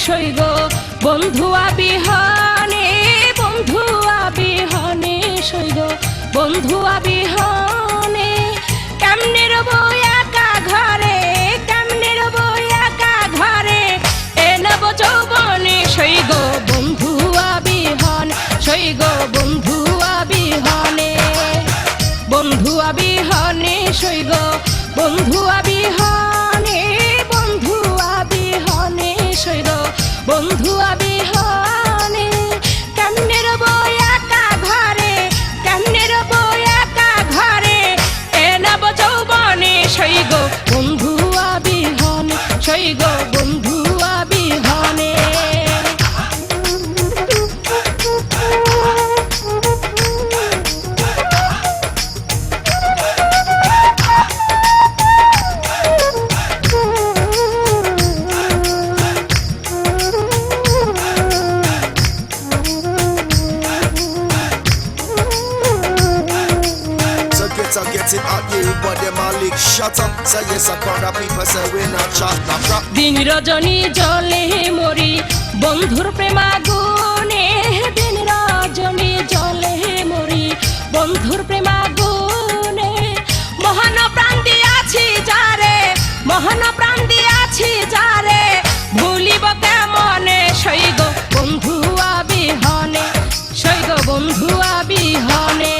সইগ বন্ধু আবিহনে সইগ বন্ধু আবিহনে কেমনে রব একা ঘরে এ নব যৌবনে সইগ বন্ধু আবিহন সইগ বন্ধু আবিহনে সইগ বন্ধু আবিহনে সইগ বন্ধু আবিহনে কেমনে রব একা ঘরে এ নব যৌবনে সইগ বন্ধু আবিহন সইগ বন্ধু আবিহনে I get it at you, but them all lick shut up. Say yes, I call the people say we not chat, not crap. দিন রজনী জলে মরি বন্ধুর প্রেমাগুনে দিন রজনী জলে মরি বন্ধুর প্রেমাগুনে মহান প্রাণ দিয়াছি যারে ভুলিব কেমনে সইগ বন্ধু আবিহনে সইগ বন্ধু আবিহনে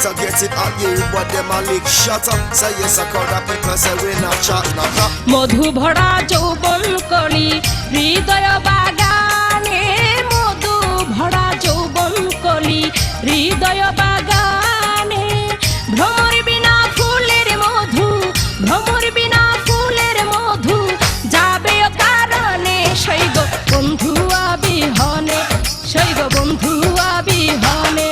I get it at you, but them all lick shut up. Say yes, I call the people say we not chat, not crap. মধু ভরা যৌবন কলি হৃদয় বাগানে মধু ভরা যৌবন কলি হৃদয় বাগানে ভ্রমর বিনা ফুলের মধু যাবে কারণে সইগ বন্ধু আবিহনে সইগ বন্ধু আবিহনে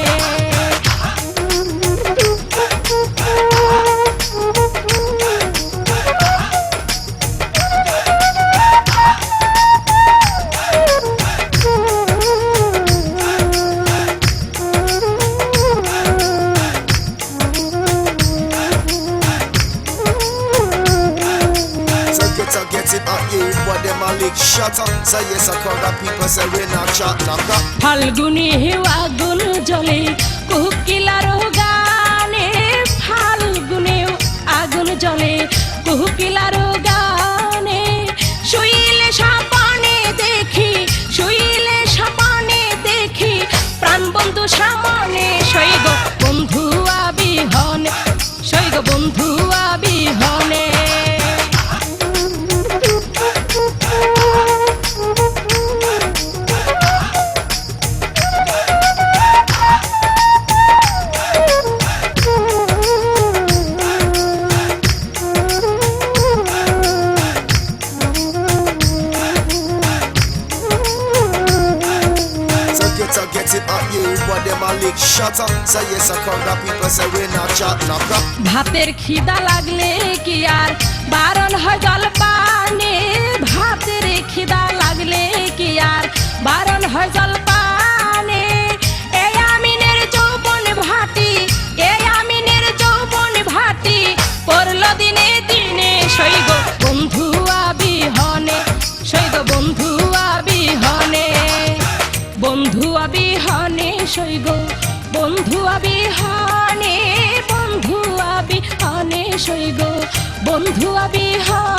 I get it at you, but them all lick shut up. Say yes, I call the people say we not chat, not crap. Falguni আগুন জ্বলে কোকিলার গানে ফাল্গুনে আগুন জ্বলে কোকিলার গানে শুইলে স্বপ্নে দেখি প্রাণ বন্ধু সামনে সইগ বন্ধু আবিহনে সইগ বন্ধু আবিহনে I get it at you, but them all lick shut up. Say yes, I call the people say we not chat, not crap. ভাতের খিদা লাগলে কি আর বারণ হয় জলপানে ভাতের খিদা লাগলে কি আর বারণ হয় জলপানে এই আমিনের যৌবন ভাটি পড়ল দিনে দিনে সইগ বন্ধু আবিহনে সইগ বন্ধু আবিহনে বন্ধু আবিহনে সইগ বন্ধু আবিহনে সইগ বন্ধু আবিহনে